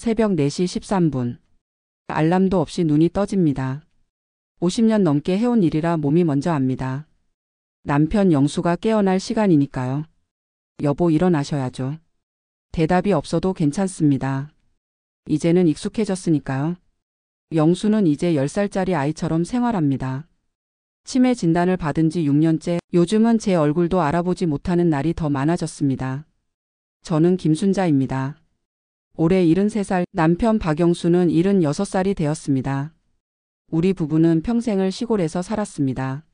새벽 4시 13분. 알람도 없이 눈이 떠집니다. 50년 넘게 해온 일이라 몸이 먼저 압니다. 남편 영수가 깨어날 시간이니까요. 여보, 일어나셔야죠. 대답이 없어도 괜찮습니다. 이제는 익숙해졌으니까요. 영수는 이제 10살짜리 아이처럼 생활합니다. 치매 진단을 받은 지 6년째, 요즘은 제 얼굴도 알아보지 못하는 날이 더 많아졌습니다. 저는 김순자입니다. 올해 73살, 남편 박영수는 76살이 되었습니다. 우리 부부는 평생을 시골에서 살았습니다.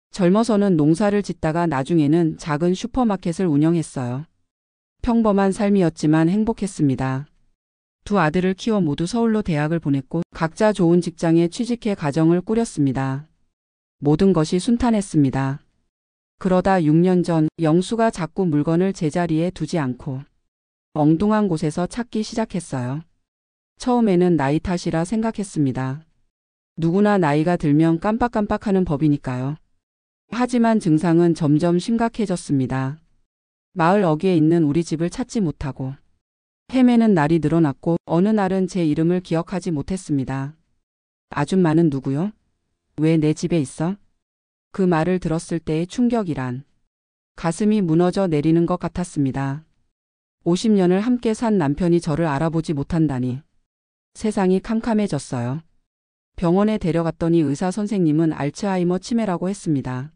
젊어서는 농사를 짓다가 나중에는 작은 슈퍼마켓을 운영했어요. 평범한 삶이었지만 행복했습니다. 두 아들을 키워 모두 서울로 대학을 보냈고 각자 좋은 직장에 취직해 가정을 꾸렸습니다. 모든 것이 순탄했습니다. 그러다 6년 전 영수가 자꾸 물건을 제자리에 두지 않고 엉뚱한 곳에서 찾기 시작했어요. 처음에는 나이 탓이라 생각했습니다. 누구나 나이가 들면 깜빡깜빡하는 법이니까요. 하지만 증상은 점점 심각해졌습니다. 마을 어귀에 있는 우리 집을 찾지 못하고 헤매는 날이 늘어났고 어느 날은 제 이름을 기억하지 못했습니다. 아줌마는 누구요? 왜 내 집에 있어? 그 말을 들었을 때의 충격이란 가슴이 무너져 내리는 것 같았습니다. 50년을 함께 산 남편이 저를 알아보지 못한다니 세상이 캄캄해졌어요. 병원에 데려갔더니 의사 선생님은 알츠하이머 치매라고 했습니다.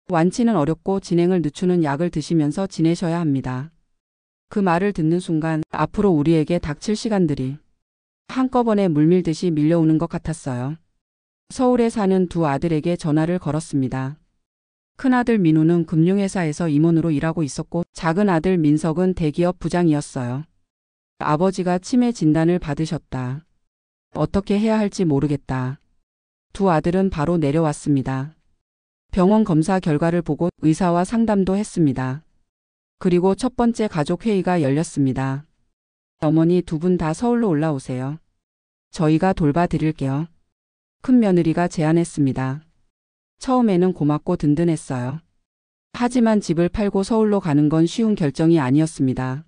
완치는 어렵고 진행을 늦추는 약을 드시면서 지내셔야 합니다. 그 말을 듣는 순간 앞으로 우리에게 닥칠 시간들이 한꺼번에 물밀듯이 밀려오는 것 같았어요. 서울에 사는 두 아들에게 전화를 걸었습니다. 큰아들 민우는 금융회사에서 임원으로 일하고 있었고 작은 아들 민석은 대기업 부장이었어요. 아버지가 치매 진단을 받으셨다. 어떻게 해야 할지 모르겠다. 두 아들은 바로 내려왔습니다. 병원 검사 결과를 보고 의사와 상담도 했습니다. 그리고 첫 번째 가족 회의가 열렸습니다. 어머니 두 분 다 서울로 올라오세요. 저희가 돌봐드릴게요. 큰 며느리가 제안했습니다. 처음에는 고맙고 든든했어요. 하지만 집을 팔고 서울로 가는 건 쉬운 결정이 아니었습니다.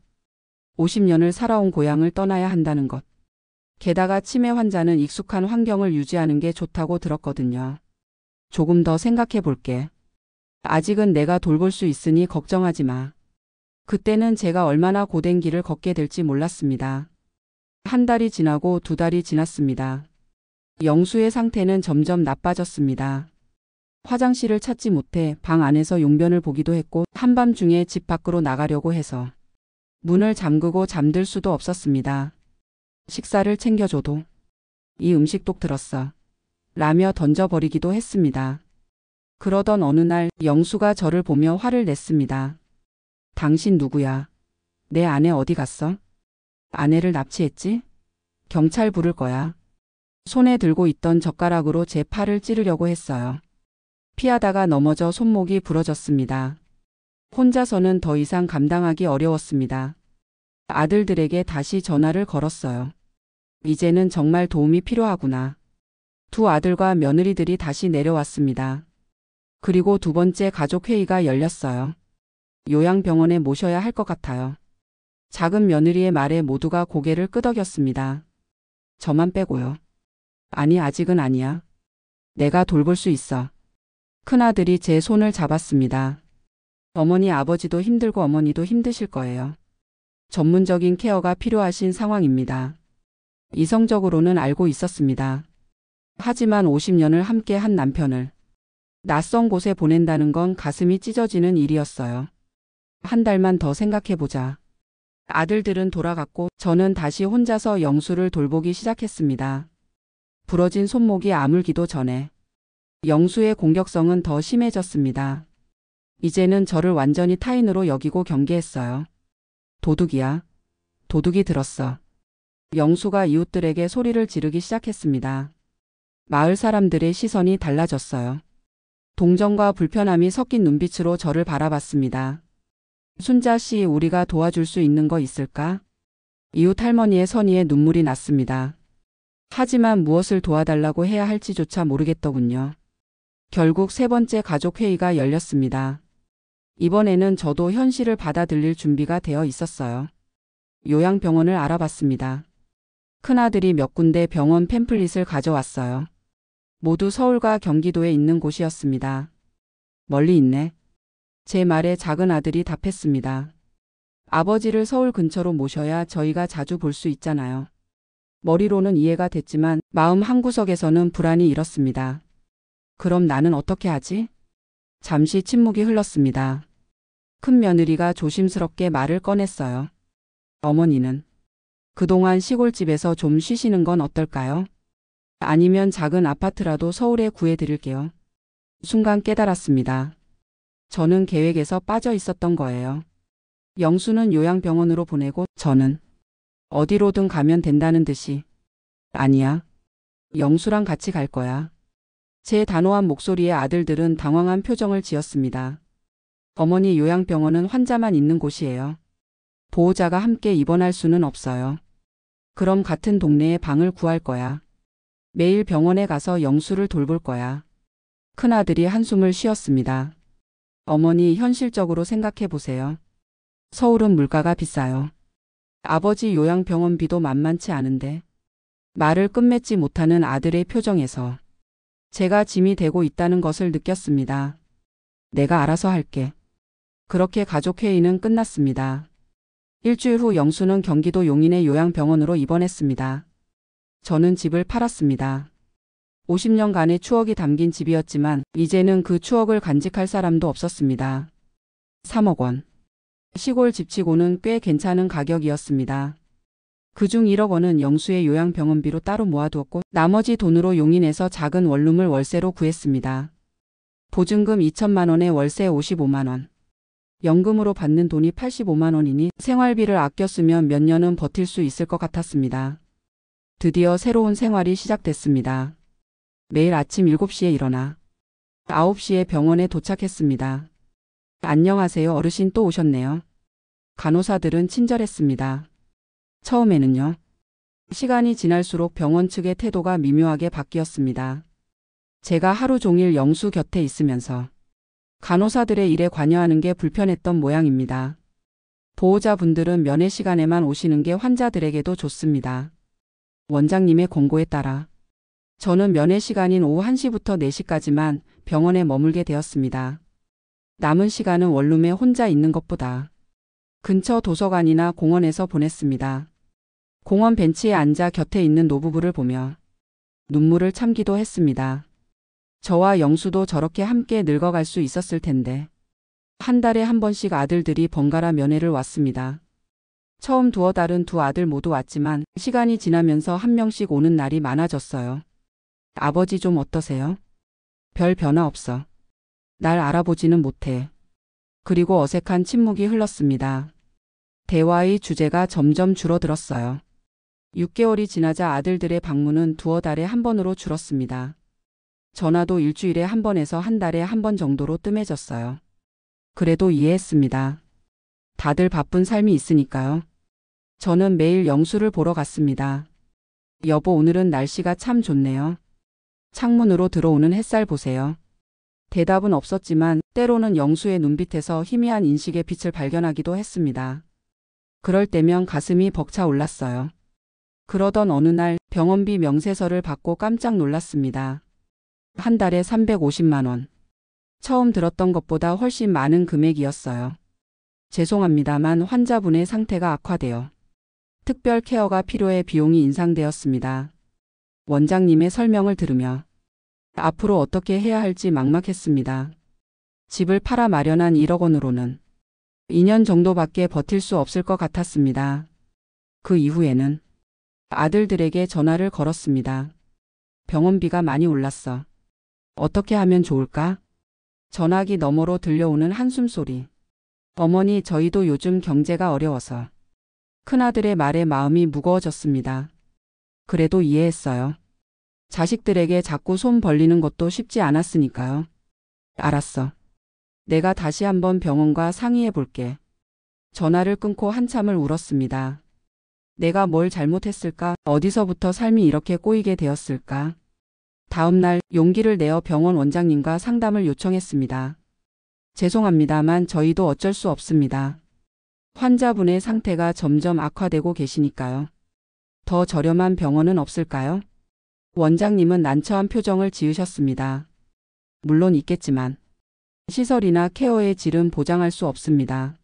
50년을 살아온 고향을 떠나야 한다는 것. 게다가 치매 환자는 익숙한 환경을 유지하는 게 좋다고 들었거든요. 조금 더 생각해 볼게. 아직은 내가 돌볼 수 있으니 걱정하지 마. 그때는 제가 얼마나 고된 길을 걷게 될지 몰랐습니다. 한 달이 지나고 두 달이 지났습니다. 영수의 상태는 점점 나빠졌습니다. 화장실을 찾지 못해 방 안에서 용변을 보기도 했고 한밤중에 집 밖으로 나가려고 해서 문을 잠그고 잠들 수도 없었습니다. 식사를 챙겨줘도 이 음식 똑 들었어 라며 던져버리기도 했습니다. 그러던 어느 날 영수가 저를 보며 화를 냈습니다. 당신 누구야? 내 아내 어디 갔어? 아내를 납치했지? 경찰 부를 거야. 손에 들고 있던 젓가락으로 제 팔을 찌르려고 했어요. 피하다가 넘어져 손목이 부러졌습니다. 혼자서는 더 이상 감당하기 어려웠습니다. 아들들에게 다시 전화를 걸었어요. 이제는 정말 도움이 필요하구나. 두 아들과 며느리들이 다시 내려왔습니다. 그리고 두 번째 가족 회의가 열렸어요. 요양병원에 모셔야 할 것 같아요. 작은 며느리의 말에 모두가 고개를 끄덕였습니다. 저만 빼고요. 아니, 아직은 아니야. 내가 돌볼 수 있어. 큰아들이 제 손을 잡았습니다. 어머니, 아버지도 힘들고 어머니도 힘드실 거예요. 전문적인 케어가 필요하신 상황입니다. 이성적으로는 알고 있었습니다. 하지만 50년을 함께 한 남편을 낯선 곳에 보낸다는 건 가슴이 찢어지는 일이었어요. 한 달만 더 생각해보자. 아들들은 돌아갔고 저는 다시 혼자서 영수를 돌보기 시작했습니다. 부러진 손목이 아물기도 전에 영수의 공격성은 더 심해졌습니다. 이제는 저를 완전히 타인으로 여기고 경계했어요. 도둑이야. 도둑이 들었어. 영수가 이웃들에게 소리를 지르기 시작했습니다. 마을 사람들의 시선이 달라졌어요. 동정과 불편함이 섞인 눈빛으로 저를 바라봤습니다. 순자 씨, 우리가 도와줄 수 있는 거 있을까? 이웃 할머니의 선의에 눈물이 났습니다. 하지만 무엇을 도와달라고 해야 할지조차 모르겠더군요. 결국 세 번째 가족 회의가 열렸습니다. 이번에는 저도 현실을 받아들일 준비가 되어 있었어요. 요양병원을 알아봤습니다. 큰아들이 몇 군데 병원 팸플릿을 가져왔어요. 모두 서울과 경기도에 있는 곳이었습니다. 멀리 있네. 제 말에 작은 아들이 답했습니다. 아버지를 서울 근처로 모셔야 저희가 자주 볼 수 있잖아요. 머리로는 이해가 됐지만 마음 한구석에서는 불안이 일었습니다. 그럼 나는 어떻게 하지? 잠시 침묵이 흘렀습니다. 큰 며느리가 조심스럽게 말을 꺼냈어요. 어머니는 그동안 시골집에서 좀 쉬시는 건 어떨까요? 아니면 작은 아파트라도 서울에 구해드릴게요. 순간 깨달았습니다. 저는 계획에서 빠져 있었던 거예요. 영수는 요양병원으로 보내고 저는 어디로든 가면 된다는 듯이 아니야. 영수랑 같이 갈 거야. 제 단호한 목소리에 아들들은 당황한 표정을 지었습니다. 어머니 요양병원은 환자만 있는 곳이에요. 보호자가 함께 입원할 수는 없어요. 그럼 같은 동네에 방을 구할 거야. 매일 병원에 가서 영수를 돌볼 거야. 큰아들이 한숨을 쉬었습니다. 어머니 현실적으로 생각해 보세요. 서울은 물가가 비싸요. 아버지 요양병원비도 만만치 않은데 말을 끝맺지 못하는 아들의 표정에서 제가 짐이 되고 있다는 것을 느꼈습니다. 내가 알아서 할게. 그렇게 가족회의는 끝났습니다. 일주일 후 영수는 경기도 용인의 요양병원으로 입원했습니다. 저는 집을 팔았습니다. 50년간의 추억이 담긴 집이었지만 이제는 그 추억을 간직할 사람도 없었습니다. 3억 원. 시골 집치고는 꽤 괜찮은 가격이었습니다. 그중 1억 원은 영수의 요양병원비로 따로 모아두었고 나머지 돈으로 용인에서 작은 원룸을 월세로 구했습니다. 보증금 2천만 원에 월세 55만 원. 연금으로 받는 돈이 85만 원이니 생활비를 아껴 쓰면 몇 년은 버틸 수 있을 것 같았습니다. 드디어 새로운 생활이 시작됐습니다. 매일 아침 7시에 일어나 9시에 병원에 도착했습니다. 안녕하세요 어르신 또 오셨네요. 간호사들은 친절했습니다. 처음에는요. 시간이 지날수록 병원 측의 태도가 미묘하게 바뀌었습니다. 제가 하루 종일 영수 곁에 있으면서 간호사들의 일에 관여하는 게 불편했던 모양입니다. 보호자분들은 면회 시간에만 오시는 게 환자들에게도 좋습니다. 원장님의 권고에 따라 저는 면회 시간인 오후 1시부터 4시까지만 병원에 머물게 되었습니다. 남은 시간은 원룸에 혼자 있는 것보다 근처 도서관이나 공원에서 보냈습니다. 공원 벤치에 앉아 곁에 있는 노부부를 보며 눈물을 참기도 했습니다. 저와 영수도 저렇게 함께 늙어갈 수 있었을 텐데. 한 달에 한 번씩 아들들이 번갈아 면회를 왔습니다. 처음 두어 달은 두 아들 모두 왔지만 시간이 지나면서 한 명씩 오는 날이 많아졌어요. 아버지 좀 어떠세요? 별 변화 없어. 날 알아보지는 못해. 그리고 어색한 침묵이 흘렀습니다. 대화의 주제가 점점 줄어들었어요. 6개월이 지나자 아들들의 방문은 두어 달에 한 번으로 줄었습니다. 전화도 일주일에 한 번에서 한 달에 한 번 정도로 뜸해졌어요. 그래도 이해했습니다. 다들 바쁜 삶이 있으니까요. 저는 매일 영수를 보러 갔습니다. 여보 오늘은 날씨가 참 좋네요. 창문으로 들어오는 햇살 보세요. 대답은 없었지만 때로는 영수의 눈빛에서 희미한 인식의 빛을 발견하기도 했습니다. 그럴 때면 가슴이 벅차 올랐어요. 그러던 어느 날 병원비 명세서를 받고 깜짝 놀랐습니다. 한 달에 350만 원. 처음 들었던 것보다 훨씬 많은 금액이었어요. 죄송합니다만 환자분의 상태가 악화되어 특별 케어가 필요해 비용이 인상되었습니다. 원장님의 설명을 들으며 앞으로 어떻게 해야 할지 막막했습니다. 집을 팔아 마련한 1억 원으로는 2년 정도밖에 버틸 수 없을 것 같았습니다. 그 이후에는 아들들에게 전화를 걸었습니다. 병원비가 많이 올랐어. 어떻게 하면 좋을까? 전화기 너머로 들려오는 한숨소리. 어머니 저희도 요즘 경제가 어려워서. 큰아들의 말에 마음이 무거워졌습니다. 그래도 이해했어요. 자식들에게 자꾸 손 벌리는 것도 쉽지 않았으니까요. 알았어. 내가 다시 한번 병원과 상의해 볼게. 전화를 끊고 한참을 울었습니다. 내가 뭘 잘못했을까? 어디서부터 삶이 이렇게 꼬이게 되었을까? 다음 날 용기를 내어 병원 원장님과 상담을 요청했습니다. 죄송합니다만 저희도 어쩔 수 없습니다. 환자분의 상태가 점점 악화되고 계시니까요. 더 저렴한 병원은 없을까요? 원장님은 난처한 표정을 지으셨습니다. 물론 있겠지만 시설이나 케어의 질은 보장할 수 없습니다.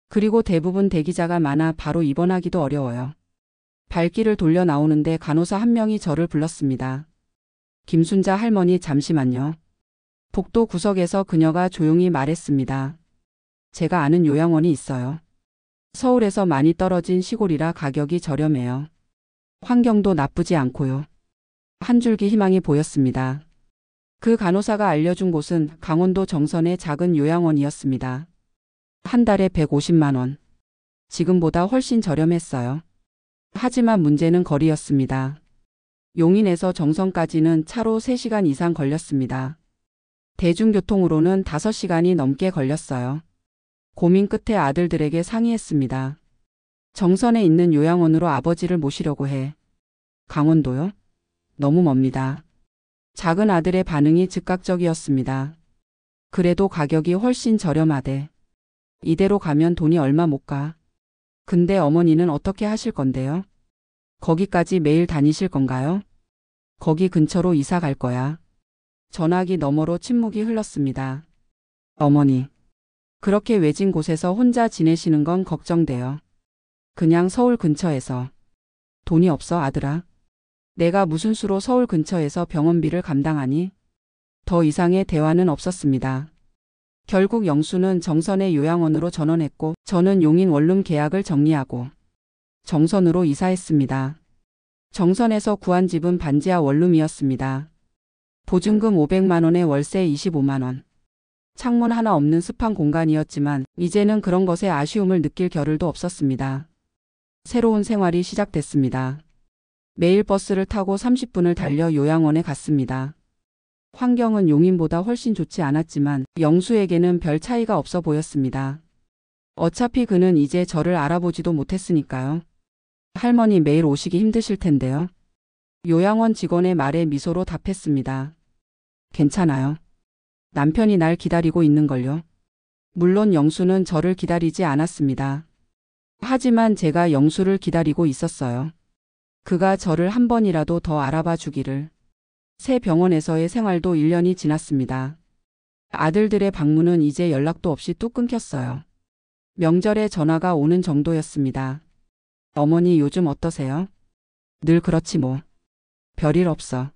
그리고 대부분 대기자가 많아 바로 입원하기도 어려워요. 발길을 돌려 나오는데 간호사 한 명이 저를 불렀습니다. 김순자 할머니 잠시만요. 복도 구석에서 그녀가 조용히 말했습니다. 제가 아는 요양원이 있어요. 서울에서 많이 떨어진 시골이라 가격이 저렴해요. 환경도 나쁘지 않고요. 한 줄기 희망이 보였습니다. 그 간호사가 알려준 곳은 강원도 정선의 작은 요양원이었습니다. 한 달에 150만 원. 지금보다 훨씬 저렴했어요. 하지만 문제는 거리였습니다. 용인에서 정선까지는 차로 3시간 이상 걸렸습니다. 대중교통으로는 5시간이 넘게 걸렸어요. 고민 끝에 아들들에게 상의했습니다. 정선에 있는 요양원으로 아버지를 모시려고 해. 강원도요? 너무 멉니다. 작은 아들의 반응이 즉각적이었습니다. 그래도 가격이 훨씬 저렴하대. 이대로 가면 돈이 얼마 못 가. 근데 어머니는 어떻게 하실 건데요? 거기까지 매일 다니실 건가요? 거기 근처로 이사 갈 거야. 전화기 너머로 침묵이 흘렀습니다. 어머니. 그렇게 외진 곳에서 혼자 지내시는 건 걱정돼요. 그냥 서울 근처에서. 돈이 없어 아들아. 내가 무슨 수로 서울 근처에서 병원비를 감당하니? 더 이상의 대화는 없었습니다. 결국 영수는 정선의 요양원으로 전원했고 저는 용인 원룸 계약을 정리하고 정선으로 이사했습니다. 정선에서 구한 집은 반지하 원룸이었습니다. 보증금 500만 원에 월세 25만 원. 창문 하나 없는 습한 공간이었지만 이제는 그런 것에 아쉬움을 느낄 겨를도 없었습니다. 새로운 생활이 시작됐습니다. 매일 버스를 타고 30분을 달려 요양원에 갔습니다. 환경은 용인보다 훨씬 좋지 않았지만 영수에게는 별 차이가 없어 보였습니다. 어차피 그는 이제 저를 알아보지도 못했으니까요. 할머니 매일 오시기 힘드실 텐데요. 요양원 직원의 말에 미소로 답했습니다. 괜찮아요. 남편이 날 기다리고 있는걸요. 물론 영수는 저를 기다리지 않았습니다. 하지만 제가 영수를 기다리고 있었어요. 그가 저를 한 번이라도 더 알아봐 주기를. 새 병원에서의 생활도 1년이 지났습니다. 아들들의 방문은 이제 연락도 없이 뚝 끊겼어요. 명절에 전화가 오는 정도였습니다. 어머니 요즘 어떠세요? 늘 그렇지 뭐. 별일 없어.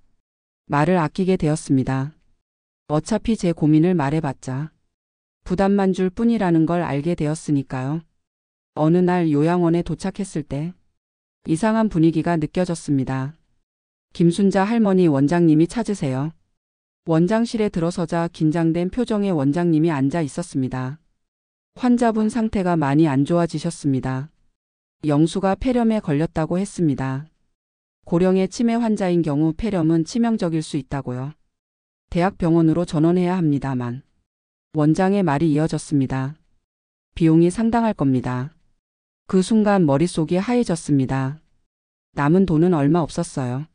말을 아끼게 되었습니다. 어차피 제 고민을 말해봤자 부담만 줄 뿐이라는 걸 알게 되었으니까요. 어느 날 요양원에 도착했을 때 이상한 분위기가 느껴졌습니다. 김순자 할머니 원장님이 찾으세요. 원장실에 들어서자 긴장된 표정의 원장님이 앉아 있었습니다. 환자분 상태가 많이 안 좋아지셨습니다. 영수가 폐렴에 걸렸다고 했습니다. 고령의 치매 환자인 경우 폐렴은 치명적일 수 있다고요. 대학병원으로 전원해야 합니다만. 원장의 말이 이어졌습니다. 비용이 상당할 겁니다. 그 순간 머릿속이 하얘졌습니다. 남은 돈은 얼마 없었어요.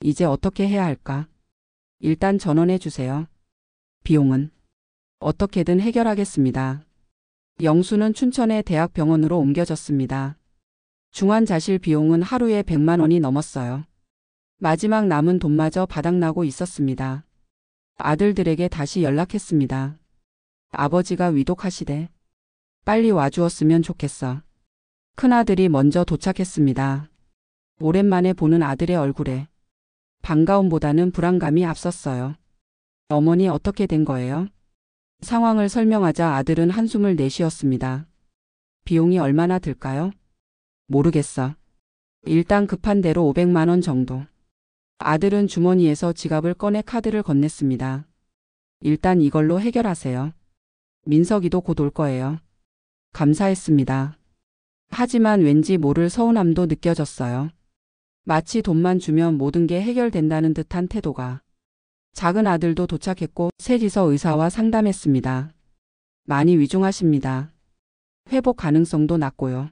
이제 어떻게 해야 할까? 일단 전원해 주세요. 비용은 어떻게든 해결하겠습니다. 영수는 춘천의 대학병원으로 옮겨졌습니다. 중환자실 비용은 하루에 100만 원이 넘었어요. 마지막 남은 돈마저 바닥나고 있었습니다. 아들들에게 다시 연락했습니다. 아버지가 위독하시대. 빨리 와주었으면 좋겠어. 큰아들이 먼저 도착했습니다. 오랜만에 보는 아들의 얼굴에 반가움보다는 불안감이 앞섰어요. 어머니 어떻게 된 거예요? 상황을 설명하자 아들은 한숨을 내쉬었습니다. 비용이 얼마나 들까요? 모르겠어. 일단 급한 대로 500만 원 정도. 아들은 주머니에서 지갑을 꺼내 카드를 건넸습니다. 일단 이걸로 해결하세요. 민석이도 곧 올 거예요. 감사했습니다. 하지만 왠지 모를 서운함도 느껴졌어요. 마치 돈만 주면 모든 게 해결된다는 듯한 태도가. 작은 아들도 도착했고 셋이서 의사와 상담했습니다. 많이 위중하십니다. 회복 가능성도 낮고요.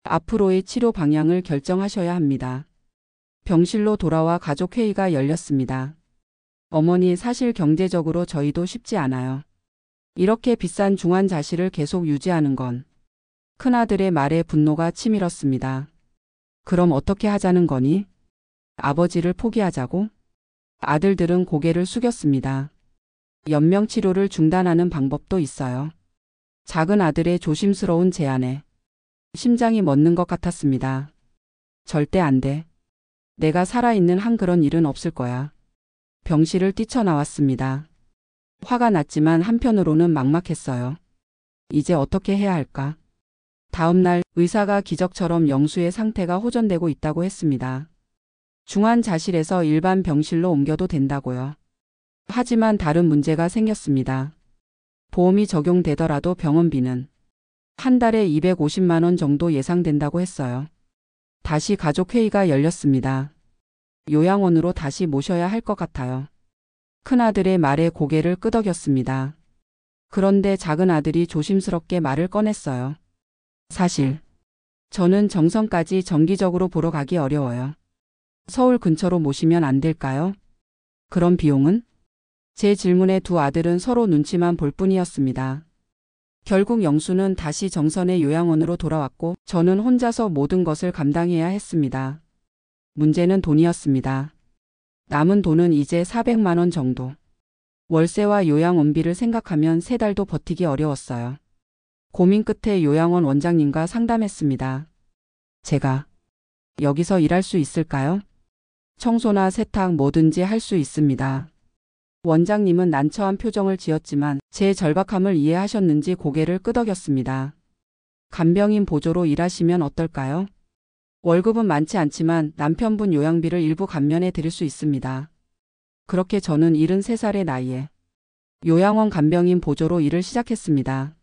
앞으로의 치료 방향을 결정하셔야 합니다. 병실로 돌아와 가족회의가 열렸습니다. 어머니 사실 경제적으로 저희도 쉽지 않아요. 이렇게 비싼 중환자실을 계속 유지하는 건. 큰아들의 말에 분노가 치밀었습니다. 그럼 어떻게 하자는 거니? 아버지를 포기하자고? 아들들은 고개를 숙였습니다. 연명 치료를 중단하는 방법도 있어요. 작은 아들의 조심스러운 제안에 심장이 멎는 것 같았습니다. 절대 안 돼. 내가 살아있는 한 그런 일은 없을 거야. 병실을 뛰쳐나왔습니다. 화가 났지만 한편으로는 막막했어요. 이제 어떻게 해야 할까? 다음 날 의사가 기적처럼 영수의 상태가 호전되고 있다고 했습니다. 중환자실에서 일반 병실로 옮겨도 된다고요. 하지만 다른 문제가 생겼습니다. 보험이 적용되더라도 병원비는 한 달에 250만 원 정도 예상된다고 했어요. 다시 가족회의가 열렸습니다. 요양원으로 다시 모셔야 할 것 같아요. 큰아들의 말에 고개를 끄덕였습니다. 그런데 작은아들이 조심스럽게 말을 꺼냈어요. 사실 저는 정선까지 정기적으로 보러 가기 어려워요. 서울 근처로 모시면 안 될까요? 그럼 비용은? 제 질문에 두 아들은 서로 눈치만 볼 뿐이었습니다. 결국 영수는 다시 정선의 요양원으로 돌아왔고 저는 혼자서 모든 것을 감당해야 했습니다. 문제는 돈이었습니다. 남은 돈은 이제 400만 원 정도. 월세와 요양원비를 생각하면 3달도 버티기 어려웠어요. 고민 끝에 요양원 원장님과 상담했습니다. 제가 여기서 일할 수 있을까요? 청소나 세탁 뭐든지 할 수 있습니다. 원장님은 난처한 표정을 지었지만 제 절박함을 이해하셨는지 고개를 끄덕였습니다. 간병인 보조로 일하시면 어떨까요? 월급은 많지 않지만 남편분 요양비를 일부 감면해 드릴 수 있습니다. 그렇게 저는 73살의 나이에 요양원 간병인 보조로 일을 시작했습니다.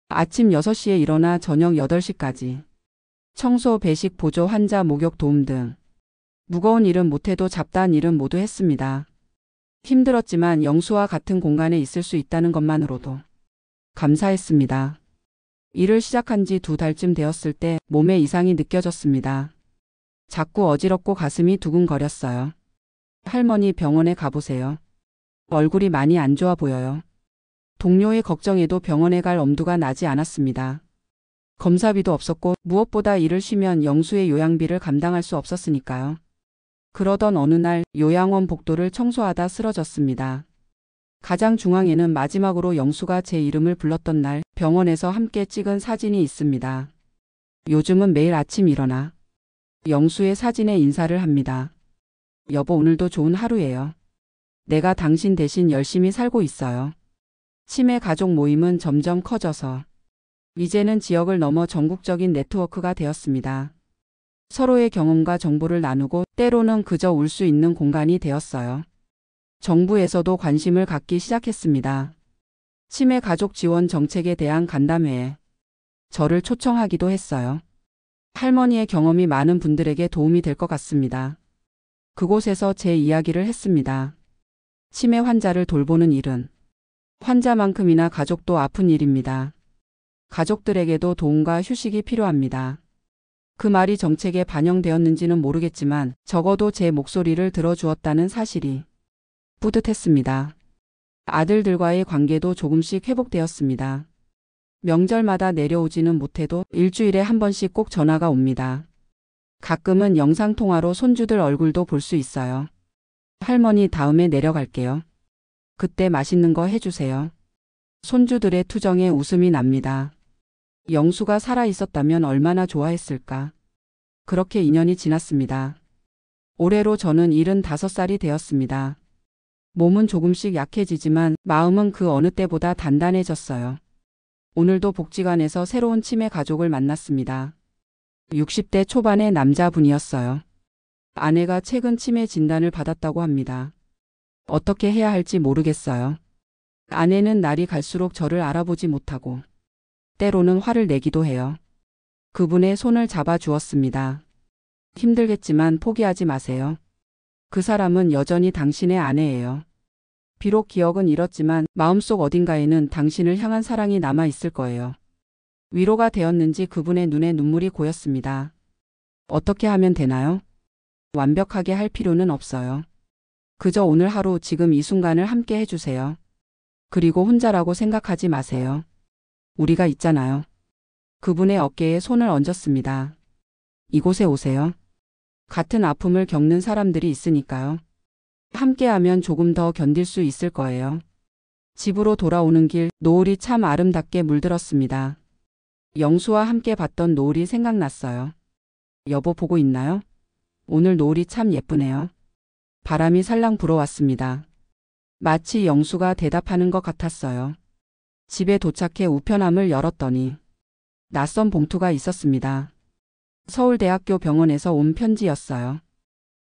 아침 6시에 일어나 저녁 8시까지 청소, 배식, 보조, 환자 목욕 도움 등 무거운 일은 못해도 잡다한 일은 모두 했습니다. 힘들었지만 영수와 같은 공간에 있을 수 있다는 것만으로도 감사했습니다. 일을 시작한 지 2달쯤 되었을 때 몸에 이상이 느껴졌습니다. 자꾸 어지럽고 가슴이 두근거렸어요. 할머니 병원에 가보세요. 얼굴이 많이 안 좋아 보여요. 동료의 걱정에도 병원에 갈 엄두가 나지 않았습니다. 검사비도 없었고 무엇보다 일을 쉬면 영수의 요양비를 감당할 수 없었으니까요. 그러던 어느 날 요양원 복도를 청소하다 쓰러졌습니다. 가장 중앙에는 마지막으로 영수가 제 이름을 불렀던 날 병원에서 함께 찍은 사진이 있습니다. 요즘은 매일 아침 일어나 영수의 사진에 인사를 합니다. 여보, 오늘도 좋은 하루예요. 내가 당신 대신 열심히 살고 있어요. 치매 가족 모임은 점점 커져서 이제는 지역을 넘어 전국적인 네트워크가 되었습니다. 서로의 경험과 정보를 나누고 때로는 그저 울 수 있는 공간이 되었어요. 정부에서도 관심을 갖기 시작했습니다. 치매 가족 지원 정책에 대한 간담회에 저를 초청하기도 했어요. 할머니의 경험이 많은 분들에게 도움이 될 것 같습니다. 그곳에서 제 이야기를 했습니다. 치매 환자를 돌보는 일은 환자만큼이나 가족도 아픈 일입니다. 가족들에게도 도움과 휴식이 필요합니다. 그 말이 정책에 반영되었는지는 모르겠지만 적어도 제 목소리를 들어주었다는 사실이 뿌듯했습니다. 아들들과의 관계도 조금씩 회복되었습니다. 명절마다 내려오지는 못해도 일주일에 한 번씩 꼭 전화가 옵니다. 가끔은 영상통화로 손주들 얼굴도 볼 수 있어요. 할머니, 다음에 내려갈게요. 그때 맛있는 거 해주세요. 손주들의 투정에 웃음이 납니다. 영수가 살아 있었다면 얼마나 좋아했을까. 그렇게 2년이 지났습니다. 올해로 저는 75살이 되었습니다. 몸은 조금씩 약해지지만 마음은 그 어느 때보다 단단해졌어요. 오늘도 복지관에서 새로운 치매 가족을 만났습니다. 60대 초반의 남자분이었어요. 아내가 최근 치매 진단을 받았다고 합니다. 어떻게 해야 할지 모르겠어요. 아내는 날이 갈수록 저를 알아보지 못하고 때로는 화를 내기도 해요. 그분의 손을 잡아 주었습니다. 힘들겠지만 포기하지 마세요. 그 사람은 여전히 당신의 아내예요. 비록 기억은 잃었지만 마음속 어딘가에는 당신을 향한 사랑이 남아 있을 거예요. 위로가 되었는지 그분의 눈에 눈물이 고였습니다. 어떻게 하면 되나요? 완벽하게 할 필요는 없어요. 그저 오늘 하루 지금 이 순간을 함께 해주세요. 그리고 혼자라고 생각하지 마세요. 우리가 있잖아요. 그분의 어깨에 손을 얹었습니다. 이곳에 오세요. 같은 아픔을 겪는 사람들이 있으니까요. 함께하면 조금 더 견딜 수 있을 거예요. 집으로 돌아오는 길, 노을이 참 아름답게 물들었습니다. 영수와 함께 봤던 노을이 생각났어요. 여보 보고 있나요? 오늘 노을이 참 예쁘네요. 바람이 살랑 불어왔습니다. 마치 영수가 대답하는 것 같았어요. 집에 도착해 우편함을 열었더니 낯선 봉투가 있었습니다. 서울대학교 병원에서 온 편지였어요.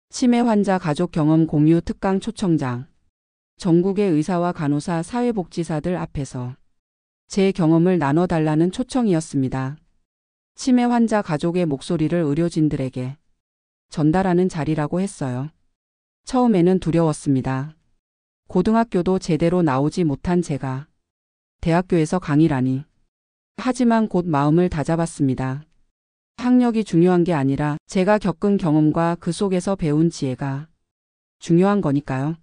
치매 환자 가족 경험 공유 특강 초청장. 전국의 의사와 간호사, 사회복지사들 앞에서 제 경험을 나눠달라는 초청이었습니다. 치매 환자 가족의 목소리를 의료진들에게 전달하는 자리라고 했어요. 처음에는 두려웠습니다. 고등학교도 제대로 나오지 못한 제가 대학교에서 강의라니. 하지만 곧 마음을 다잡았습니다. 학력이 중요한 게 아니라 제가 겪은 경험과 그 속에서 배운 지혜가 중요한 거니까요.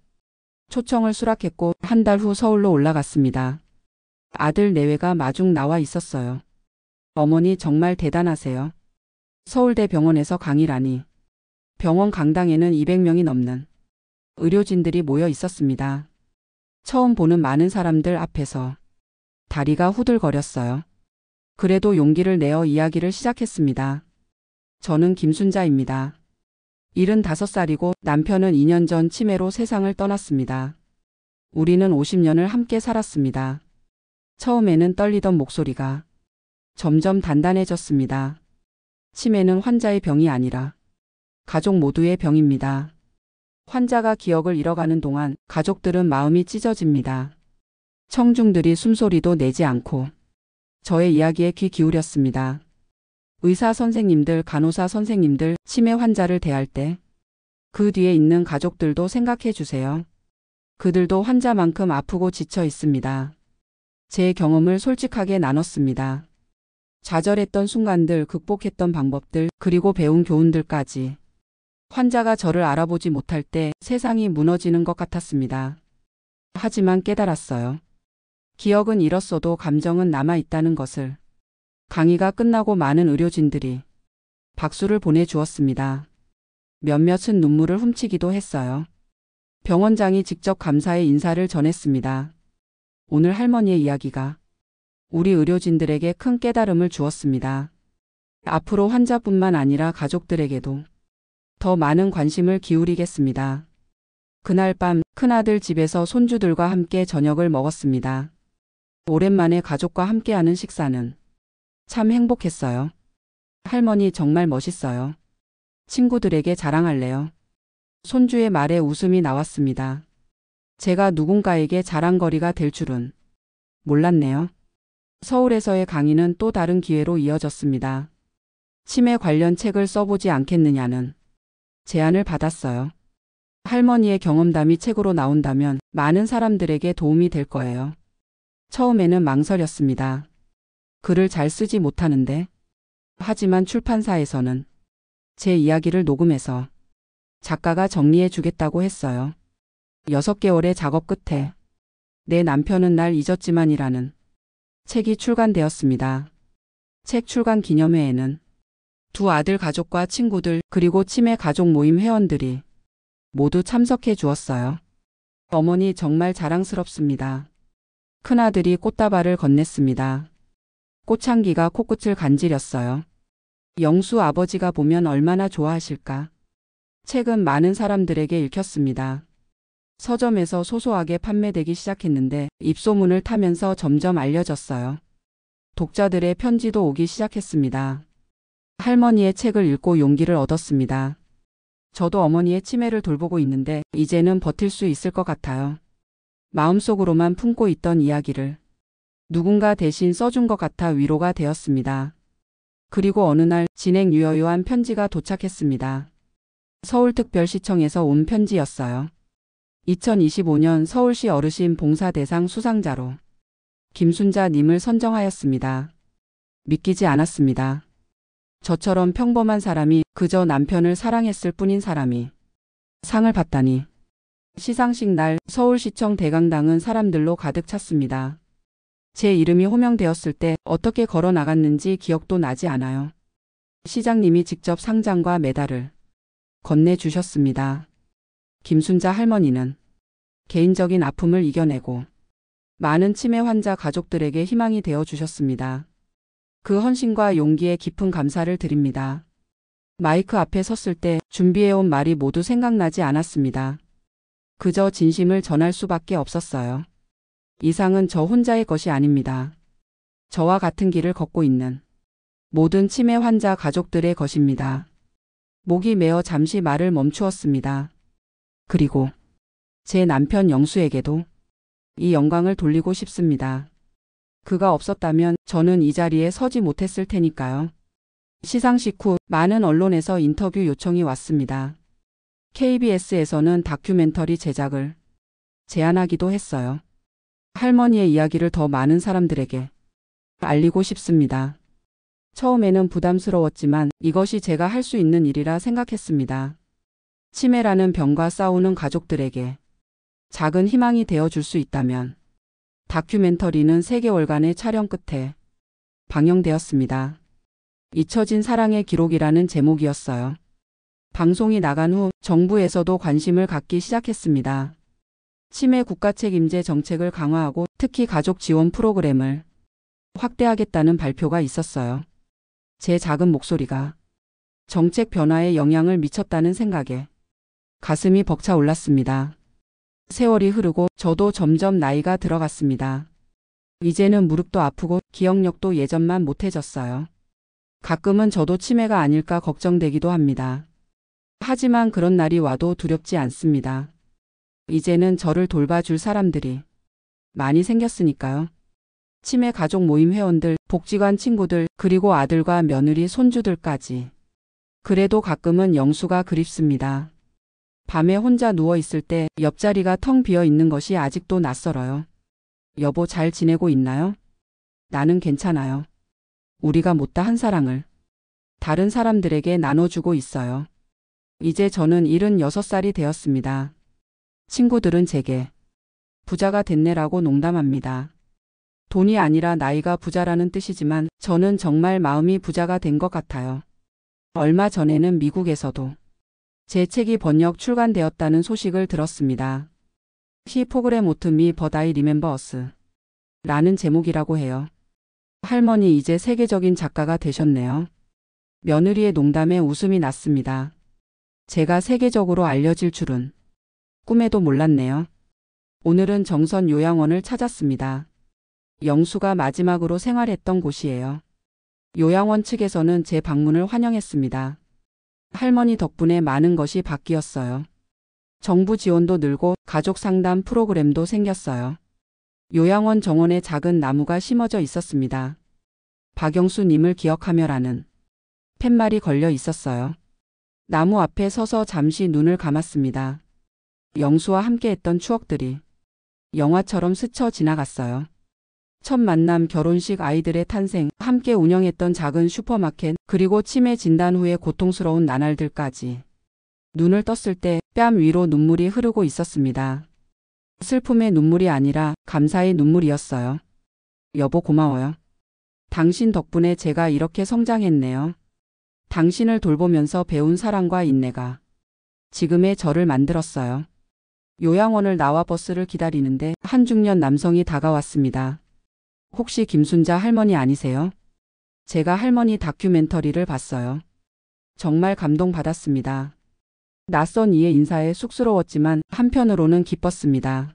초청을 수락했고 한 달 후 서울로 올라갔습니다. 아들 내외가 마중 나와 있었어요. 어머니 정말 대단하세요. 서울대 병원에서 강의라니. 병원 강당에는 200명이 넘는 의료진들이 모여 있었습니다. 처음 보는 많은 사람들 앞에서 다리가 후들거렸어요. 그래도 용기를 내어 이야기를 시작했습니다. 저는 김순자입니다. 75살이고 남편은 2년 전 치매로 세상을 떠났습니다. 우리는 50년을 함께 살았습니다. 처음에는 떨리던 목소리가 점점 단단해졌습니다. 치매는 환자의 병이 아니라 가족 모두의 병입니다. 환자가 기억을 잃어가는 동안 가족들은 마음이 찢어집니다. 청중들이 숨소리도 내지 않고 저의 이야기에 귀 기울였습니다. 의사 선생님들, 간호사 선생님들, 치매 환자를 대할 때 그 뒤에 있는 가족들도 생각해 주세요. 그들도 환자만큼 아프고 지쳐 있습니다. 제 경험을 솔직하게 나눴습니다. 좌절했던 순간들, 극복했던 방법들, 그리고 배운 교훈들까지. 환자가 저를 알아보지 못할 때 세상이 무너지는 것 같았습니다. 하지만 깨달았어요. 기억은 잃었어도 감정은 남아있다는 것을. 강의가 끝나고 많은 의료진들이 박수를 보내주었습니다. 몇몇은 눈물을 훔치기도 했어요. 병원장이 직접 감사의 인사를 전했습니다. 오늘 할머니의 이야기가 우리 의료진들에게 큰 깨달음을 주었습니다. 앞으로 환자뿐만 아니라 가족들에게도 더 많은 관심을 기울이겠습니다. 그날 밤 큰아들 집에서 손주들과 함께 저녁을 먹었습니다. 오랜만에 가족과 함께하는 식사는 참 행복했어요. 할머니 정말 멋있어요. 친구들에게 자랑할래요. 손주의 말에 웃음이 나왔습니다. 제가 누군가에게 자랑거리가 될 줄은 몰랐네요. 서울에서의 강의는 또 다른 기회로 이어졌습니다. 치매 관련 책을 써보지 않겠느냐는 제안을 받았어요. 할머니의 경험담이 책으로 나온다면 많은 사람들에게 도움이 될 거예요. 처음에는 망설였습니다. 글을 잘 쓰지 못하는데. 하지만 출판사에서는 제 이야기를 녹음해서 작가가 정리해 주겠다고 했어요. 6개월의 작업 끝에 내 남편은 날 잊었지만이라는 책이 출간되었습니다. 책 출간 기념회에는 두 아들 가족과 친구들 그리고 치매 가족 모임 회원들이 모두 참석해 주었어요. 어머니 정말 자랑스럽습니다. 큰아들이 꽃다발을 건넸습니다. 꽃향기가 코끝을 간지렸어요. 영수 아버지가 보면 얼마나 좋아하실까. 책은 많은 사람들에게 읽혔습니다. 서점에서 소소하게 판매되기 시작했는데 입소문을 타면서 점점 알려졌어요. 독자들의 편지도 오기 시작했습니다. 할머니의 책을 읽고 용기를 얻었습니다. 저도 어머니의 치매를 돌보고 있는데 이제는 버틸 수 있을 것 같아요. 마음속으로만 품고 있던 이야기를 누군가 대신 써준 것 같아 위로가 되었습니다. 그리고 어느 날 진행 유효한 편지가 도착했습니다. 서울특별시청에서 온 편지였어요. 2025년 서울시 어르신 봉사대상 수상자로 김순자 님을 선정하였습니다. 믿기지 않았습니다. 저처럼 평범한 사람이 그저 남편을 사랑했을 뿐인 사람이 상을 받다니. 시상식 날 서울시청 대강당은 사람들로 가득 찼습니다. 제 이름이 호명되었을 때 어떻게 걸어 나갔는지 기억도 나지 않아요. 시장님이 직접 상장과 메달을 건네주셨습니다. 김순자 할머니는 개인적인 아픔을 이겨내고 많은 치매 환자 가족들에게 희망이 되어 주셨습니다. 그 헌신과 용기에 깊은 감사를 드립니다. 마이크 앞에 섰을 때 준비해온 말이 모두 생각나지 않았습니다. 그저 진심을 전할 수밖에 없었어요. 이상은 저 혼자의 것이 아닙니다. 저와 같은 길을 걷고 있는 모든 치매 환자 가족들의 것입니다. 목이 메어 잠시 말을 멈추었습니다. 그리고 제 남편 영수에게도 이 영광을 돌리고 싶습니다. 그가 없었다면 저는 이 자리에 서지 못했을 테니까요. 시상식 후 많은 언론에서 인터뷰 요청이 왔습니다. KBS에서는 다큐멘터리 제작을 제안하기도 했어요. 할머니의 이야기를 더 많은 사람들에게 알리고 싶습니다. 처음에는 부담스러웠지만 이것이 제가 할 수 있는 일이라 생각했습니다. 치매라는 병과 싸우는 가족들에게 작은 희망이 되어줄 수 있다면. 다큐멘터리는 3개월간의 촬영 끝에 방영되었습니다. 잊혀진 사랑의 기록이라는 제목이었어요. 방송이 나간 후 정부에서도 관심을 갖기 시작했습니다. 치매 국가 책임제 정책을 강화하고 특히 가족 지원 프로그램을 확대하겠다는 발표가 있었어요. 제 작은 목소리가 정책 변화에 영향을 미쳤다는 생각에 가슴이 벅차 올랐습니다. 세월이 흐르고 저도 점점 나이가 들어갔습니다. 이제는 무릎도 아프고 기억력도 예전만 못해졌어요. 가끔은 저도 치매가 아닐까 걱정되기도 합니다. 하지만 그런 날이 와도 두렵지 않습니다. 이제는 저를 돌봐줄 사람들이 많이 생겼으니까요. 치매 가족 모임 회원들, 복지관 친구들, 그리고 아들과 며느리, 손주들까지. 그래도 가끔은 영수가 그립습니다. 밤에 혼자 누워있을 때 옆자리가 텅 비어 있는 것이 아직도 낯설어요. 여보, 잘 지내고 있나요? 나는 괜찮아요. 우리가 못다 한 사랑을 다른 사람들에게 나눠주고 있어요. 이제 저는 76살이 되었습니다. 친구들은 제게 부자가 됐네라고 농담합니다. 돈이 아니라 나이가 부자라는 뜻이지만 저는 정말 마음이 부자가 된 것 같아요. 얼마 전에는 미국에서도 제 책이 번역 출간되었다는 소식을 들었습니다. He forgot me but I remember us 라는 제목이라고 해요. 할머니 이제 세계적인 작가가 되셨네요. 며느리의 농담에 웃음이 났습니다. 제가 세계적으로 알려질 줄은 꿈에도 몰랐네요. 오늘은 정선 요양원을 찾았습니다. 영수가 마지막으로 생활했던 곳이에요. 요양원 측에서는 제 방문을 환영했습니다. 할머니 덕분에 많은 것이 바뀌었어요. 정부 지원도 늘고 가족 상담 프로그램도 생겼어요. 요양원 정원에 작은 나무가 심어져 있었습니다. 박영수 님을 기억하며라는 팻말이 걸려 있었어요. 나무 앞에 서서 잠시 눈을 감았습니다. 영수와 함께했던 추억들이 영화처럼 스쳐 지나갔어요. 첫 만남, 결혼식, 아이들의 탄생, 함께 운영했던 작은 슈퍼마켓, 그리고 치매 진단 후의 고통스러운 나날들까지. 눈을 떴을 때 뺨 위로 눈물이 흐르고 있었습니다. 슬픔의 눈물이 아니라 감사의 눈물이었어요. 여보, 고마워요. 당신 덕분에 제가 이렇게 성장했네요. 당신을 돌보면서 배운 사랑과 인내가 지금의 저를 만들었어요. 요양원을 나와 버스를 기다리는데 한 중년 남성이 다가왔습니다. 혹시 김순자 할머니 아니세요? 제가 할머니 다큐멘터리를 봤어요. 정말 감동받았습니다. 낯선 이의 인사에 쑥스러웠지만 한편으로는 기뻤습니다.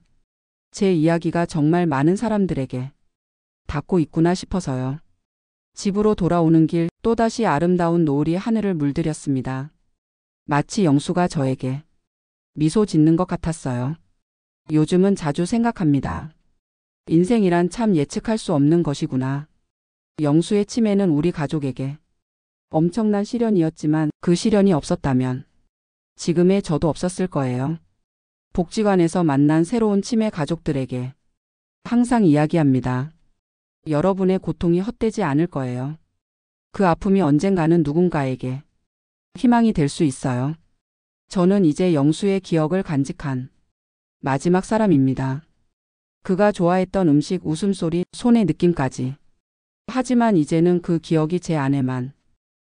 제 이야기가 정말 많은 사람들에게 닿고 있구나 싶어서요. 집으로 돌아오는 길 또다시 아름다운 노을이 하늘을 물들였습니다. 마치 영수가 저에게 미소 짓는 것 같았어요. 요즘은 자주 생각합니다. 인생이란 참 예측할 수 없는 것이구나. 영수의 치매는 우리 가족에게 엄청난 시련이었지만 그 시련이 없었다면 지금의 저도 없었을 거예요. 복지관에서 만난 새로운 치매 가족들에게 항상 이야기합니다. 여러분의 고통이 헛되지 않을 거예요. 그 아픔이 언젠가는 누군가에게 희망이 될 수 있어요. 저는 이제 영수의 기억을 간직한 마지막 사람입니다. 그가 좋아했던 음식, 웃음소리, 손의 느낌까지. 하지만 이제는 그 기억이 제 안에만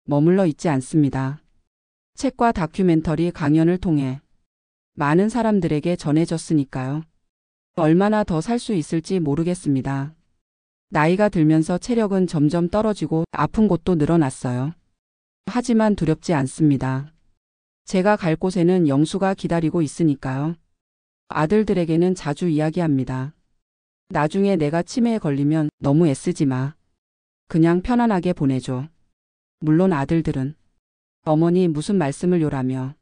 머물러 있지 않습니다. 책과 다큐멘터리 강연을 통해 많은 사람들에게 전해졌으니까요. 얼마나 더 살 수 있을지 모르겠습니다. 나이가 들면서 체력은 점점 떨어지고 아픈 곳도 늘어났어요. 하지만 두렵지 않습니다. 제가 갈 곳에는 영수가 기다리고 있으니까요. 아들들에게는 자주 이야기합니다. 나중에 내가 치매에 걸리면 너무 애쓰지 마. 그냥 편안하게 보내줘. 물론 아들들은 어머니 무슨 말씀을 요라며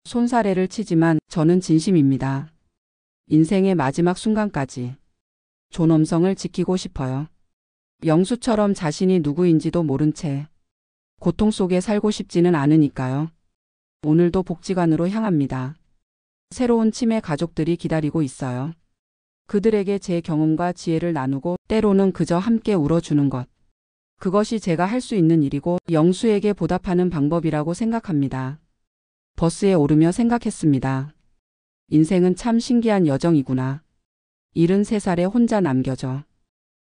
손사래를 치지만 저는 진심입니다. 인생의 마지막 순간까지 존엄성을 지키고 싶어요. 영수처럼 자신이 누구인지도 모른 채 고통 속에 살고 싶지는 않으니까요. 오늘도 복지관으로 향합니다. 새로운 치매 가족들이 기다리고 있어요. 그들에게 제 경험과 지혜를 나누고 때로는 그저 함께 울어주는 것. 그것이 제가 할 수 있는 일이고 영수에게 보답하는 방법이라고 생각합니다. 버스에 오르며 생각했습니다. 인생은 참 신기한 여정이구나. 73살에 혼자 남겨져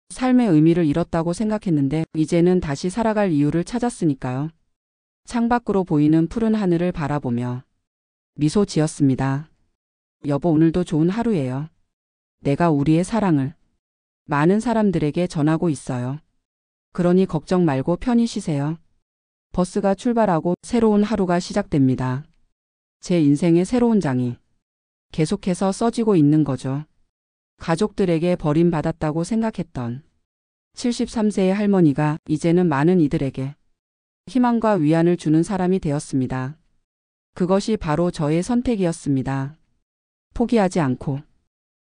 삶의 의미를 잃었다고 생각했는데 이제는 다시 살아갈 이유를 찾았으니까요. 창밖으로 보이는 푸른 하늘을 바라보며 미소 지었습니다. 여보, 오늘도 좋은 하루예요. 내가 우리의 사랑을 많은 사람들에게 전하고 있어요. 그러니 걱정 말고 편히 쉬세요. 버스가 출발하고 새로운 하루가 시작됩니다. 제 인생의 새로운 장이 계속해서 써지고 있는 거죠. 가족들에게 버림받았다고 생각했던 73세의 할머니가 이제는 많은 이들에게 희망과 위안을 주는 사람이 되었습니다. 그것이 바로 저의 선택이었습니다. 포기하지 않고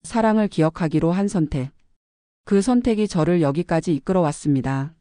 사랑을 기억하기로 한 선택. 그 선택이 저를 여기까지 이끌어왔습니다.